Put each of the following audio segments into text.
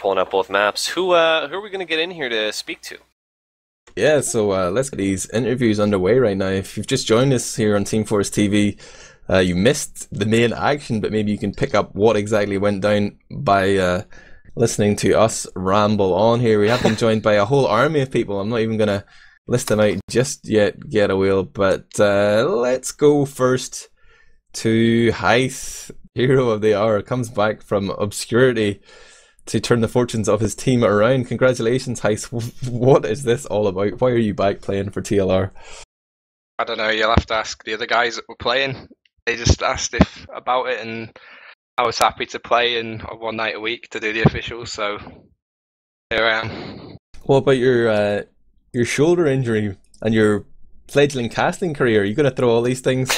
pulling up both maps. Who are we going to get in here to speak to? Yeah, so let's get these interviews underway right now. If you've just joined us here on teamfortress.tv, you missed the main action, but maybe you can pick up what exactly went down by listening to us ramble on here. We have been joined by a whole army of people. I'm not even going to list them out just yet, Getawhale, but let's go first to Heath, hero of the hour, comes back from obscurity to turn the fortunes of his team around. Congratulations, Heath. What is this all about? Why are you back playing for TLR? I don't know, you'll have to ask the other guys that were playing. They just asked about it, and I was happy to play in one night a week to do the officials, so here I am. What about your shoulder injury and your fledgling casting career? Are you going to throw all these things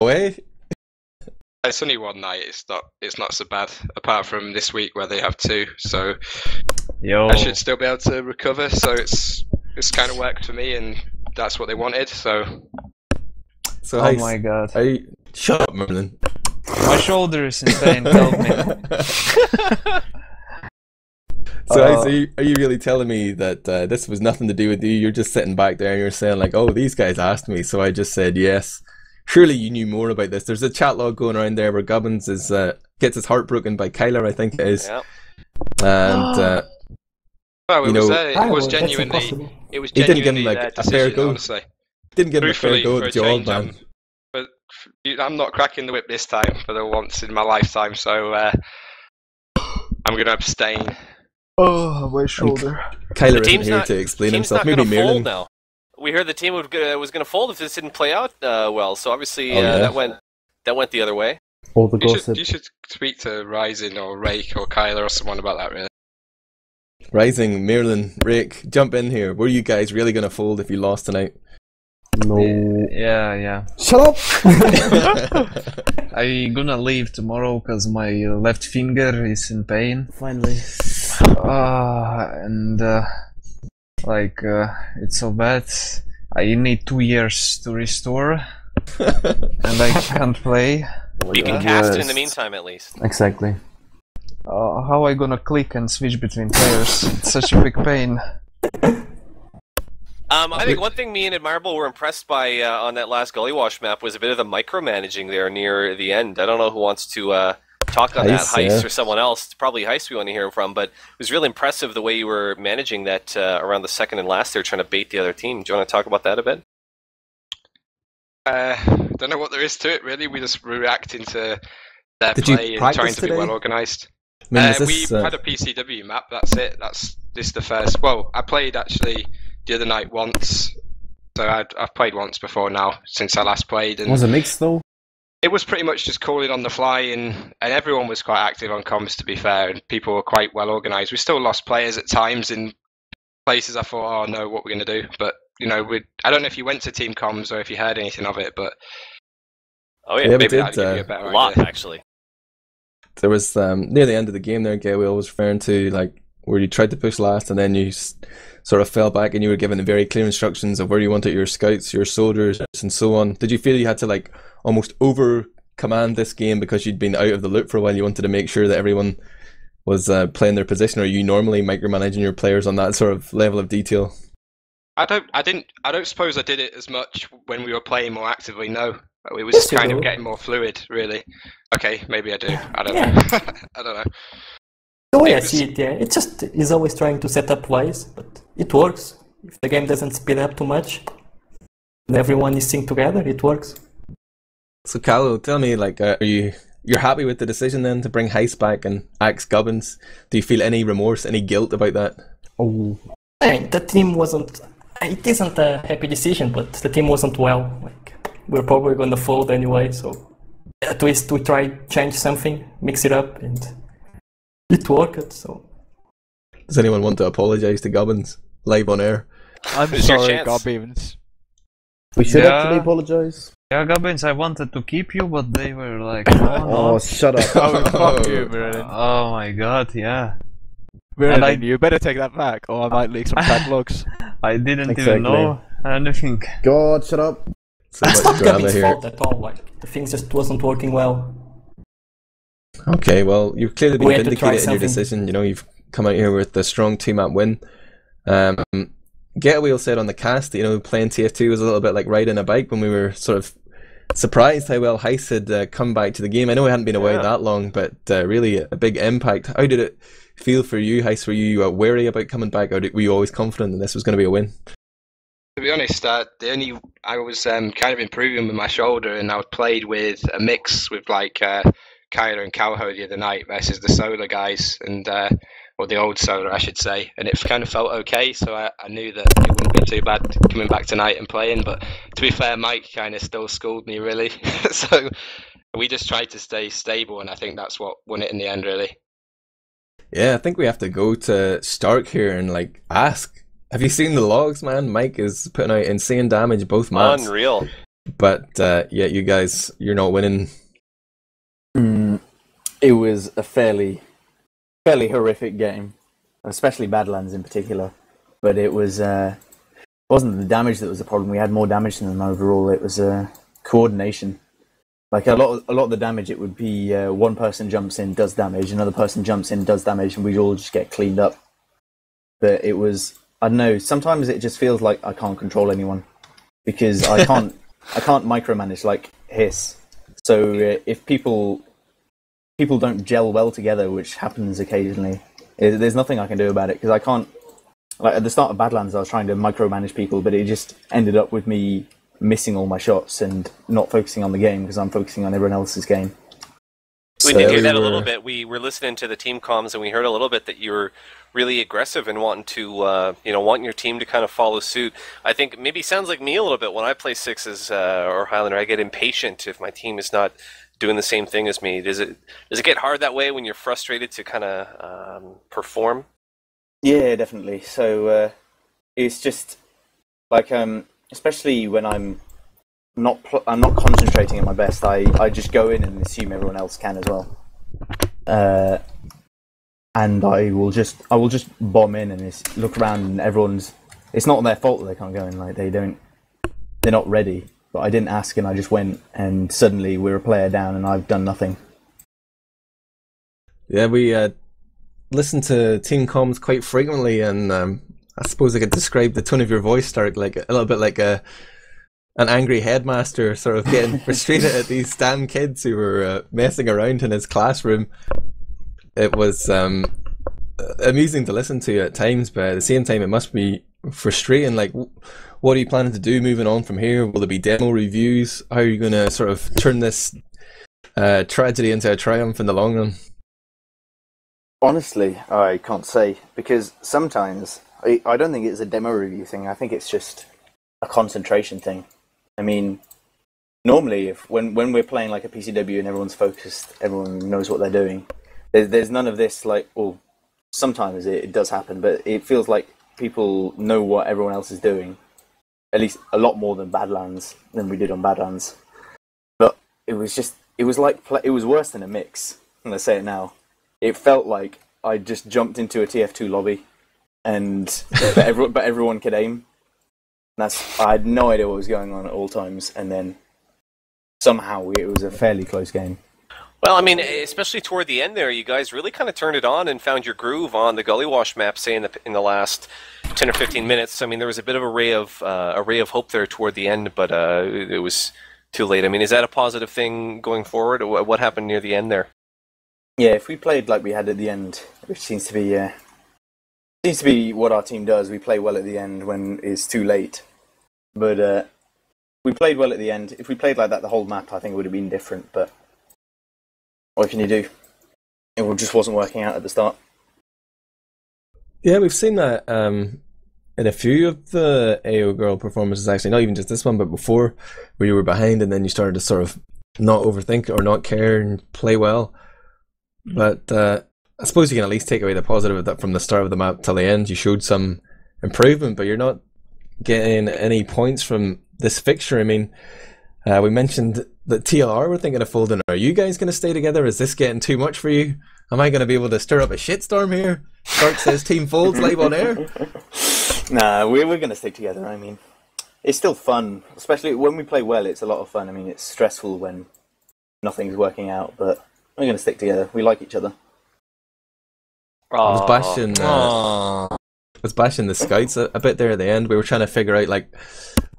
away? It's only one night. It's not so bad. Apart from this week where they have two, so I should still be able to recover. So it's kind of worked for me, and that's what they wanted. So oh my god! Shut up, Merlin. My shoulder is in pain. Tell me. So, are you really telling me that this was nothing to do with you? You're just sitting back there and you're saying like, "Oh, these guys asked me, so I just said yes." Surely you knew more about this. There's a chat log going around there where Gubbins gets his heart broken by Kyler, I think it is. Yep. And well, it was genuinely he didn't give him like a fair go. Honestly. Didn't give him a fair go at John, man. But I'm not cracking the whip this time for the once in my lifetime, so I'm going to abstain. Oh, my shoulder. Kyler isn't here to explain himself. Maybe Merlin. Now. We heard the team was going to fold if this didn't play out well. So obviously that went the other way. All the gossip. You should speak to Rising or Rake or Kyler or someone about that, really. Rising, Merlin, Rake, jump in here. Were you guys really going to fold if you lost tonight? No. Yeah. Shut up! I'm gonna leave tomorrow because my left finger is in pain. Finally. It's so bad. I need 2 years to restore, and I can't play. You can cast it in the meantime, at least. Exactly. How I gonna click and switch between players? It's such a big pain. I think one thing me and Admirable were impressed by on that last Gully Wash map was a bit of the micromanaging there near the end. I don't know who wants to talk on that, Heist or someone else. It's probably Heist we want to hear from, but it was really impressive the way you were managing that around the second and last there, trying to bait the other team. Do you want to talk about that a bit? Don't know what there is to it, really. We just reacting to their play and trying to be well organised. We had a PCW map, that's it. This is the first. Well, I played actually the other night once, so I've played once before now since I last played. And was it mixed though? It was pretty much just calling on the fly, and everyone was quite active on comms, to be fair, and people were quite well organised. We still lost players at times in places I thought, oh no, what we're going to do. But, I don't know if you went to team comms or if you heard anything of it, but maybe that'd give you a better lot, idea. Actually. There was, near the end of the game there, Getawhale was referring to, like, where you tried to push last and then you sort of fell back and you were given very clear instructions of where you wanted your scouts, your soldiers, and so on. Did you feel you had to like almost over command this game because you'd been out of the loop for a while? You wanted to make sure that everyone was playing their position, or are you normally micromanaging your players on that sort of level of detail? I don't suppose I did it as much when we were playing more actively. No, it was kind of getting more fluid, really. Okay, maybe I do. I don't know. I don't know. The way I see it, it's just he's always trying to set up plays, but it works. If the game doesn't speed up too much, and everyone is synced together, it works. So, Callo, tell me, like, you're happy with the decision then to bring Heist back and axe Gubbins? Do you feel any remorse, any guilt about that? Oh, the team wasn't. It isn't a happy decision, but the team wasn't well. Like, we're probably going to fold anyway, so at least we try change something, mix it up, and it worked. So, does anyone want to apologise to Gubbins live on air? I'm sorry, Gubbins. We should actually apologise. Yeah, Gubbins, I wanted to keep you, but they were like, no. Oh, shut up. Oh, fuck you, Merlin. Oh my god, yeah. Merlin, you better take that back, or I might leak some chat logs. I didn't even know anything. God, shut up. So it's much not drama Gubbins' here. fault at all. Like, the things just wasn't working well. Okay, well, you've clearly been vindicated in your decision. You know, you've come out here with the strong team map win. Getawhale said on the cast that, playing TF2 was a little bit like riding a bike when we were sort of surprised how well Heist had come back to the game. I know he hadn't been away that long, but really a big impact. How did it feel for you, Heist? Were you wary about coming back, or were you always confident that this was going to be a win? To be honest, I was kind of improving with my shoulder, and I played with a mix with like Kyler and Calho the other night versus the Solar guys, and or the old Solar, I should say, and it kind of felt okay. So I knew that it wouldn't be too bad coming back tonight and playing. But to be fair, Mike kind of still schooled me really, so we just tried to stay stable, and I think that's what won it in the end, really. Yeah, I think we have to go to Stark here and like ask. Have you seen the logs, man? Mike is putting out insane damage both maps. Unreal. But yeah, you guys, you're not winning. It was a fairly horrific game, especially Badlands in particular. But it wasn't the damage that was the problem. We had more damage than them overall. It was coordination. Like a lot of the damage, it would be one person jumps in, does damage, another person jumps in, does damage, and we'd all just get cleaned up. But it was, I don't know, sometimes it just feels like I can't control anyone because I can't micromanage like Hiss. So if people don't gel well together, which happens occasionally, there's nothing I can do about it because I can't. Like at the start of Badlands, I was trying to micromanage people, but it just ended up with me missing all my shots and not focusing on the game because I'm focusing on everyone else's game. We did hear that a little bit. We were listening to the team comms, and we heard a little bit that you were really aggressive and wanting to, wanting your team to kind of follow suit. I think maybe sounds like me a little bit when I play sixes or Highlander. I get impatient if my team is not doing the same thing as me. Does it get hard that way when you're frustrated to kind of perform? Yeah, definitely. So it's just like, especially when I'm not concentrating at my best, I just go in and assume everyone else can as well. And I will just bomb in and just look around and everyone's. It's not their fault that they can't go in. Like they're not ready. But I didn't ask and I just went, and suddenly we're a player down and I've done nothing. Yeah, we listen to team comms quite frequently, and I suppose I could describe the tone of your voice, Stark, like a little bit like an angry headmaster sort of getting frustrated at these damn kids who were messing around in his classroom. It was amusing to listen to at times, but at the same time it must be frustrating. Like, what are you planning to do moving on from here? Will there be demo reviews? How are you going to sort of turn this tragedy into a triumph in the long run? Honestly, I can't say, because sometimes I don't think it's a demo review thing. I think it's just a concentration thing. I mean, normally when we're playing like a PCW and everyone's focused, everyone knows what they're doing. There's none of this, like, well, sometimes it does happen, but it feels like people know what everyone else is doing, at least a lot more than we did on Badlands. But it was worse than a mix. I'm gonna say it now. It felt like I just jumped into a TF2 lobby, and but everyone could aim. I had no idea what was going on at all times, and then somehow it was a fairly close game. Well, I mean, especially toward the end there, you guys really kind of turned it on and found your groove on the Gully Wash map, say in the last 10 or 15 minutes. I mean, there was a bit of a ray of hope there toward the end, but it was too late. I mean, is that a positive thing going forward? What happened near the end there? Yeah, if we played like we had at the end, which seems to be what our team does, we play well at the end when it's too late. But we played well at the end. If we played like that the whole map, I think it would have been different, but what can you do? It just wasn't working out at the start. Yeah, we've seen that in a few of the Ayogurl performances, actually, not even just this one, but before, where you were behind and then you started to sort of not overthink or not care and play well. But I suppose you can at least take away the positive of that from the start of the map till the end. You showed some improvement, but you're not getting any points from this fixture. I mean, we mentioned that TLR were thinking of folding. Are you guys going to stay together? Is this getting too much for you? Am I going to be able to stir up a shitstorm here? Stark says team folds live on air. Nah, we're going to stick together. I mean, it's still fun, especially when we play well. It's a lot of fun. I mean, it's stressful when nothing's working out, but we're going to stick together. We like each other. I was bashing the scouts a bit there at the end. We were trying to figure out like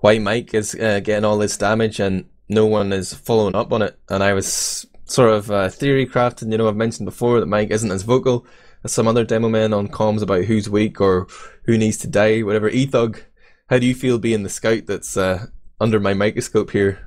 why Mike is getting all this damage and no one is following up on it. And I was sort of theory crafting. I've mentioned before that Mike isn't as vocal as some other demo men on comms about who's weak or who needs to die, whatever. Ethug, how do you feel being the scout that's under my microscope here,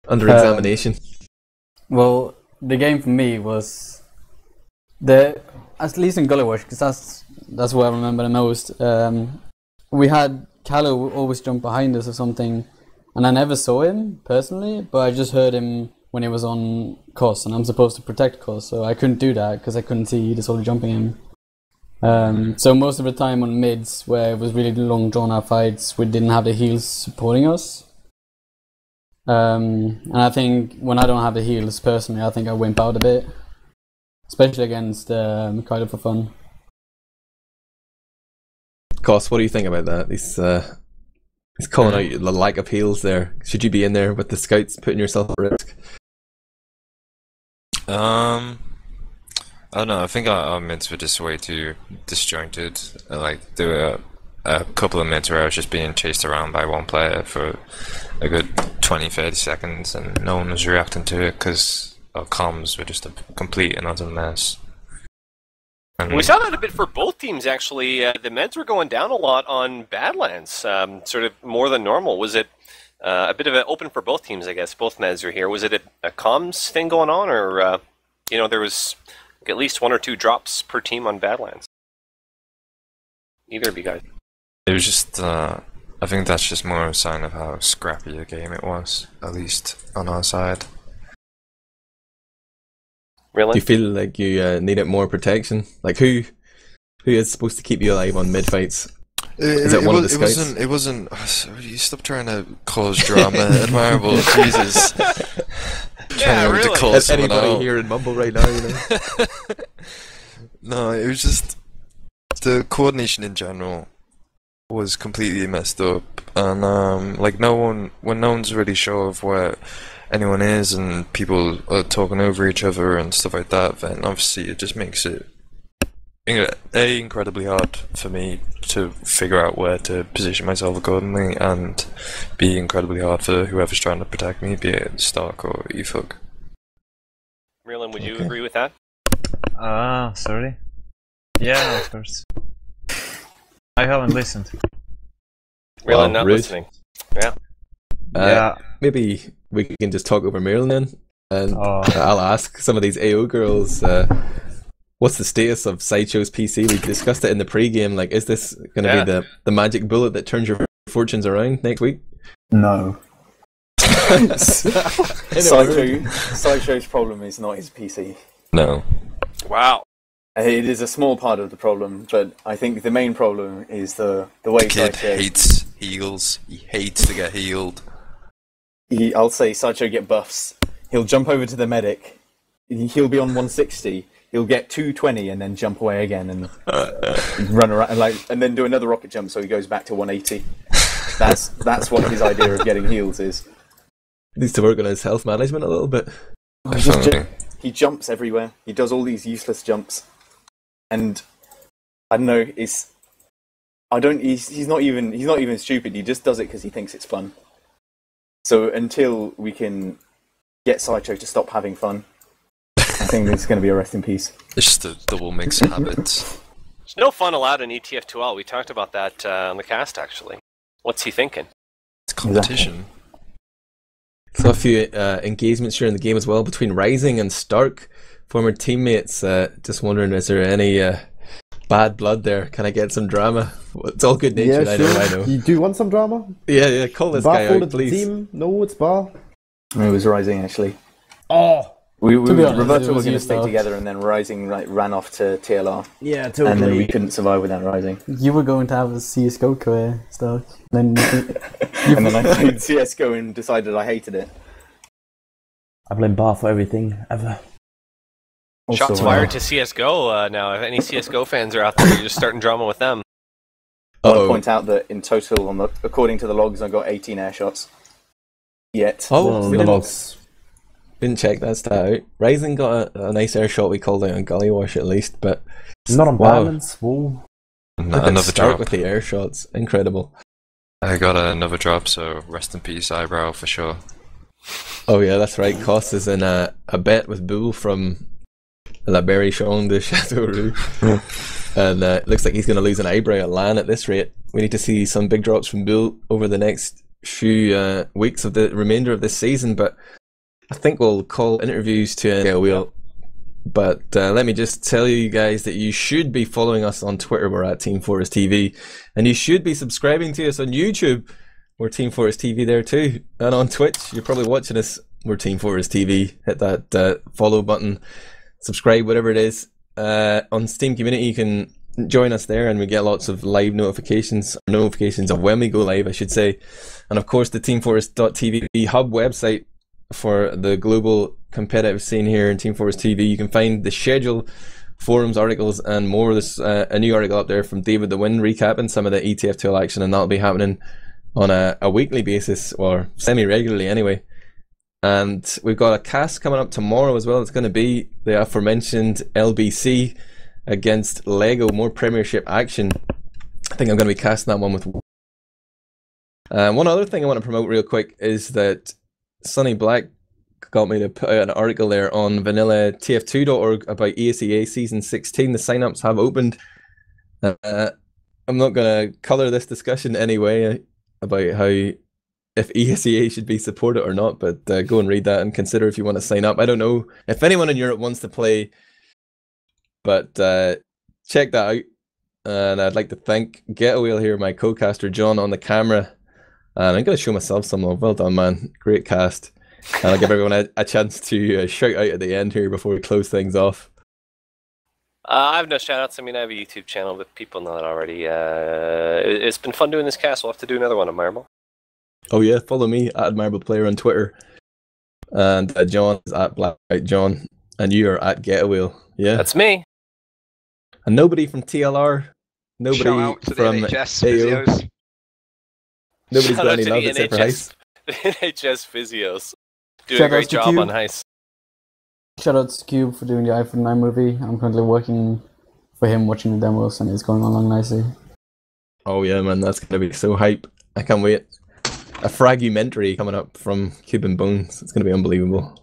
under examination? Well, the game for me was at least in Gullywash, because that's what I remember the most. We had Callow always jump behind us or something, and I never saw him personally, but I just heard him when he was on Cos, and I'm supposed to protect Cos, so I couldn't do that because I couldn't see the solo jumping him. So most of the time on mids, where it was really long drawn out fights, we didn't have the heals supporting us. And I think when I don't have the heals personally, I think I wimp out a bit, especially against Mikhailo for fun. Cos, what do you think about that? He's calling out the lack of heals there. Should you be in there with the scouts, putting yourself at risk? I don't know. I think our mids were just way too disjointed. Like there were a couple of mids where I was just being chased around by one player for a good 20-30 seconds, and no one was reacting to it because our comms were just a complete and utter mess. And we saw that a bit for both teams, actually. The meds were going down a lot on Badlands, sort of more than normal. Was it a bit of an open for both teams, I guess? Both meds are here. Was it a comms thing going on, or there was at least 1 or 2 drops per team on Badlands? Either of you guys. it was just, I think that's just more a sign of how scrappy a game it was, at least on our side. Really? Do you feel like you needed more protection? Like who is supposed to keep you alive on mid fights? Is it one of the scouts? It wasn't. You stop trying to cause drama, Admirable. Jesus. Yeah, really. To Is anybody here in Mumble right now? You know? No, it was just the coordination in general was completely messed up, and like when no one's really sure of where anyone is, and people are talking over each other and stuff like that, then obviously it just makes it incredibly hard for me to figure out where to position myself accordingly, and be incredibly hard for whoever's trying to protect me, be it Stark or Ethug. Merlin, would you agree with that? Sorry. Yeah, of course. I haven't listened. Merlin, not rude. listening. Yeah. Yeah. Maybe we can just talk over Merlin then, and I'll ask some of these AO girls. What's the status of Sideshow's PC? We discussed it in the pre-game. Like, is this going to be the magic bullet that turns your fortunes around next week? No. Sideshow's problem is not his PC. No. Wow. It is a small part of the problem, but I think the main problem is the way The kid Sideshow hates heals. He hates to get healed. I'll say Sideshow get buffs. He'll jump over to the medic. He'll be on 160. He'll get 220 and then jump away again and run around and then do another rocket jump, so he goes back to 180. That's what his idea of getting heals is. Needs to work on his health management a little bit. He jumps everywhere. He does all these useless jumps, and I don't know. He's not even stupid. He just does it because he thinks it's fun. So until we can get Sideshow to stop having fun, I think it's going to be a rest in peace. It's just a double mix of habits. There's no fun allowed in ETF2L. We talked about that on the cast, actually. What's he thinking? It's competition. So a few engagements during the game as well between Rising and Stark, former teammates. Just wondering, is there any bad blood there? Can I get some drama? It's all good natured. Yeah, sure. I know. You do want some drama? Yeah. Call this Bar guy folded out, the please. team? No, it's Bar. It was Rising actually. Oh. Roberto were going to stay together, and then Rising ran off to TLR. Yeah, totally. And then we couldn't survive without Rising. You were going to have a CSGO career, Stark. Then And then I played CSGO and decided I hated it. I blame Bar for everything, ever. Shots fired to CSGO now. If any CSGO fans are out there, you're just starting drama with them. I want to point out that in total, according to the logs, I got 18 air shots. Yet. The logs. Didn't check that stat out. Ryzen got a nice air shot we called out on Gullywash at least, but not on wow. balance. Whoa. Another start drop with the air shots. Incredible. I got another drop, so rest in peace, Eyebrow, for sure. Oh yeah, that's right. Koss is in a bet with Bull from La Berry Chong de Chateauroux. And it looks like he's going to lose an eyebrow at LAN at this rate. We need to see some big drops from Bull over the next few weeks of the remainder of this season, but I think we'll call interviews to Getawhale. But let me just tell you guys that you should be following us on Twitter. We're at Team Fortress TV, and you should be subscribing to us on YouTube. We're Team Fortress TV there too, and on Twitch you're probably watching us. We're Team Fortress TV. Hit that follow button, subscribe, whatever it is. On Steam Community you can join us there, and we get lots of live notifications of when we go live, I should say. And of course the teamfortress.tv hub website for the global competitive scene here in Team Fortress TV. You can find the schedule, forums, articles, and more. There's a new article up there from David the Win recapping some of the ETF2L action, and that'll be happening on a weekly basis, or semi-regularly anyway. And we've got a cast coming up tomorrow as well. It's going to be the aforementioned LBC against Lego, more Premiership action. I think I'm going to be casting that one with. One other thing I want to promote real quick is that Sonny Black got me to put out an article there on vanilla tf2.org about ESEA season 16. The signups have opened. I'm not going to colour this discussion anyway about how if ESEA should be supported or not, but go and read that and consider if you want to sign up. I don't know if anyone in Europe wants to play, but check that out. And I'd like to thank Getawhale here, my co-caster John, on the camera. And I'm going to show myself some love. Well done, man. Great cast. And I'll give everyone a chance to shout out at the end here before we close things off. I have no shout-outs. I mean, I have a YouTube channel, but people know that already. It's been fun doing this cast. We'll have to do another one on Admirable. Oh yeah, follow me at Admirable Player on Twitter. And John is at Black White John. And you are at Getawhale. Yeah. That's me. And nobody from TLR. Nobody Shout out to from the NHS AO. physios. Nobody's Shout got out any to love the except for Heist. The NHS physios. Doing Shout a great out to job Cube. on Heist. Shout out to Cube for doing the iPhone 9 movie. I'm currently working for him, watching the demos, and it's going along nicely. Oh yeah, man, that's gonna be so hype. I can't wait. A fragmentary coming up from Cube and Bones. It's gonna be unbelievable.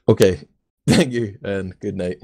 Okay, thank you and good night.